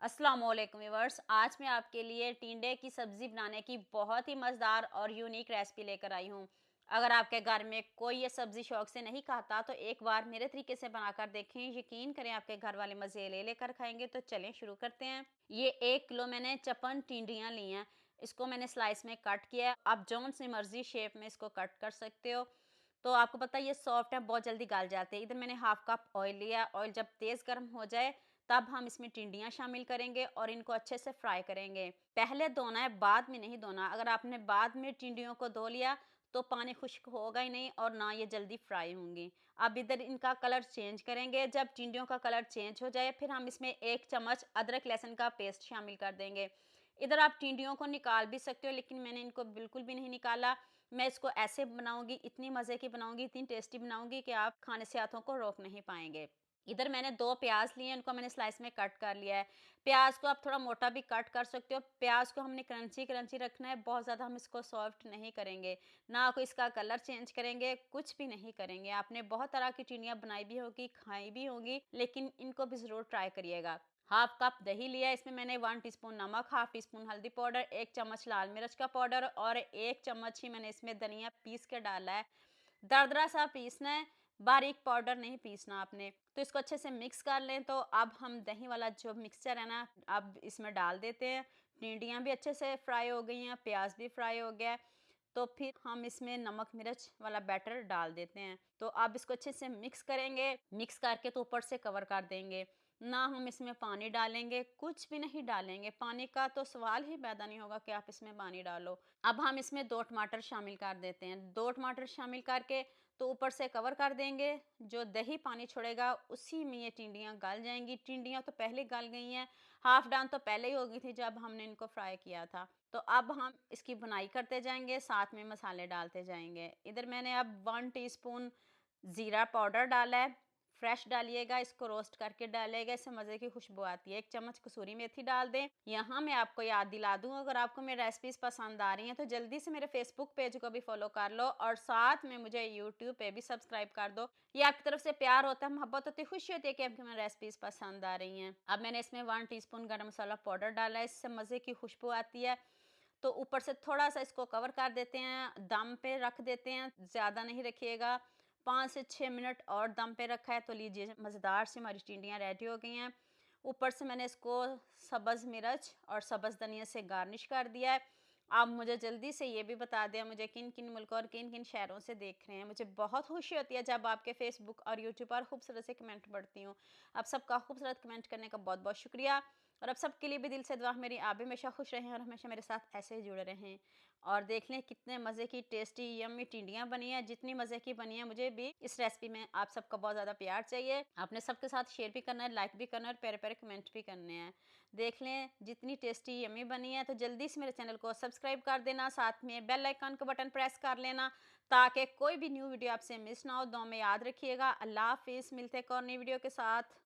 अस्सलाम वालेकुम व्यूअर्स। आज मैं आपके लिए टिंडे की सब्ज़ी बनाने की बहुत ही मज़ेदार और यूनिक रेसिपी लेकर आई हूँ। अगर आपके घर में कोई ये सब्ज़ी शौक से नहीं खाता तो एक बार मेरे तरीके से बनाकर देखें, यकीन करें आपके घर वाले मज़े ले लेकर खाएंगे। तो चलें शुरू करते हैं। ये 1 किलो मैंने चपन टिंडियाँ ली हैं। इसको मैंने स्लाइस में कट किया है। आप जौन सी मर्ज़ी शेप में इसको कट कर सकते हो। तो आपको पता है ये सॉफ्ट है, बहुत जल्दी गल जाते हैं। इधर मैंने हाफ कप ऑयल लिया। ऑयल जब तेज़ गर्म हो जाए तब हम इसमें टिंडियाँ शामिल करेंगे और इनको अच्छे से फ्राई करेंगे। पहले धोना है, बाद में नहीं धोना। अगर आपने बाद में टिंडियों को धो लिया तो पानी खुश्क होगा ही नहीं और ना ये जल्दी फ्राई होंगी। अब इधर इनका कलर चेंज करेंगे। जब टिंडियों का कलर चेंज हो जाए फिर हम इसमें 1 चम्मच अदरक लहसुन का पेस्ट शामिल कर देंगे। इधर आप टिंडियों को निकाल भी सकते हो, लेकिन मैंने इनको बिल्कुल भी नहीं निकाला। मैं इसको ऐसे बनाऊंगी, इतनी मज़े की बनाऊंगी, इतनी टेस्टी बनाऊंगी कि आप खाने से हाथों को रोक नहीं पाएंगे। इधर मैंने 2 प्याज लिए हैं, इनको मैंने स्लाइस में कट कर लिया है। प्याज को आप थोड़ा मोटा भी कट कर सकते हो। प्याज को हमने क्रंची क्रंची रखना है, बहुत ज़्यादा हम इसको सॉफ्ट नहीं करेंगे, ना कोई इसका कलर चेंज करेंगे, कुछ भी नहीं करेंगे। आपने बहुत तरह की टिंडियाँ बनाई भी होगी, खाई भी होंगी, लेकिन इनको भी ज़रूर ट्राई करिएगा। हाफ कप दही लिया है, इसमें मैंने 1 टीस्पून नमक, हाफ टीस्पून हल्दी पाउडर, 1 चम्मच लाल मिर्च का पाउडर और 1 चम्मच ही मैंने इसमें धनिया पीस के डाला है। दरदरा सा पीसना है, बारीक पाउडर नहीं पीसना आपने। तो इसको अच्छे से मिक्स कर लें। तो अब हम दही वाला जो मिक्सचर है ना, अब इसमें डाल देते हैं। टिंडियाँ भी अच्छे से फ्राई हो गई हैं, प्याज भी फ्राई हो गया है। तो फिर हम इसमें नमक मिर्च वाला बैटर डाल देते हैं। तो अब इसको अच्छे से मिक्स करेंगे। मिक्स करके तो ऊपर से कवर कर देंगे। ना हम इसमें पानी डालेंगे, कुछ भी नहीं डालेंगे। पानी का तो सवाल ही पैदा नहीं होगा कि आप इसमें पानी डालो। अब हम इसमें 2 टमाटर शामिल कर देते हैं। 2 टमाटर शामिल करके तो ऊपर से कवर कर देंगे। जो दही पानी छोड़ेगा उसी में ये टिंडियाँ गल जाएँगी। टिंडियाँ तो पहले गल गई हैं, हाफ डन तो पहले ही हो गई थी जब हमने इनको फ्राई किया था। तो अब हम इसकी बुनाई करते जाएँगे, साथ में मसाले डालते जाएँगे। इधर मैंने अब 1 टीस्पून ज़ीरा पाउडर डाला है। फ्रेश डालिएगा, इसको रोस्ट करके डालिएगा, इससे मज़े की खुशबू आती है। 1 चम्मच कसूरी मेथी डाल दें। यहाँ मैं आपको याद दिला दूँ, अगर आपको मेरी रेसिपीज़ पसंद आ रही हैं तो जल्दी से मेरे फेसबुक पेज को भी फॉलो कर लो और साथ में मुझे यूट्यूब पे भी सब्सक्राइब कर दो। ये आपकी तरफ से प्यार होता है, मोहब्बत होती है, खुशी होती है कि आपकी मेरी रेसिपीज़ पसंद आ रही हैं। अब मैंने इसमें 1 टीस्पून गरम मसाला पाउडर डाला है, इससे मज़े की खुशबू आती है। तो ऊपर से थोड़ा-सा इसको कवर कर देते हैं, दम पे रख देते हैं, ज़्यादा नहीं रखिएगा। 5 से 6 मिनट और दम पे रखा है। तो लीजिए, मज़ेदार सी हमारी टिंडियाँ रेडी हो गई हैं। ऊपर से मैंने इसको सब्ज़ मिर्च और सब्ज़ धनिया से गार्निश कर दिया है। आप मुझे जल्दी से ये भी बता दें मुझे किन-किन मुल्कों और किन-किन शहरों से देख रहे हैं। मुझे बहुत खुशी होती है जब आपके फ़ेसबुक और यूट्यूब पर खूबसूरत से कमेंट पढ़ती हूँ। आप सबका खूबसूरत कमेंट करने का बहुत-बहुत शुक्रिया। और अब सबके लिए भी दिल से दुआ, मेरी आप भी हमेशा खुश रहें और हमेशा मेरे साथ ऐसे ही जुड़े रहें। और देख लें कितने मज़े की टेस्टी यम्मी टिंडियाँ बनी हैं। जितनी मज़े की बनी है, मुझे भी इस रेसिपी में आप सबका बहुत ज़्यादा प्यार चाहिए। आपने सबके साथ शेयर भी करना है, लाइक भी करना है और प्यारे-प्यारे कमेंट भी करने हैं। देख लें जितनी टेस्टी यम्मी बनी है। तो जल्दी से मेरे चैनल को सब्सक्राइब कर देना, साथ में बेल आइकन का बटन प्रेस कर लेना ताकि कोई भी न्यू वीडियो आपसे मिस ना हो। दुआ में याद रखिएगा। अल्लाह हाफ़िज़। मिलते हैं एक और नई वीडियो के साथ।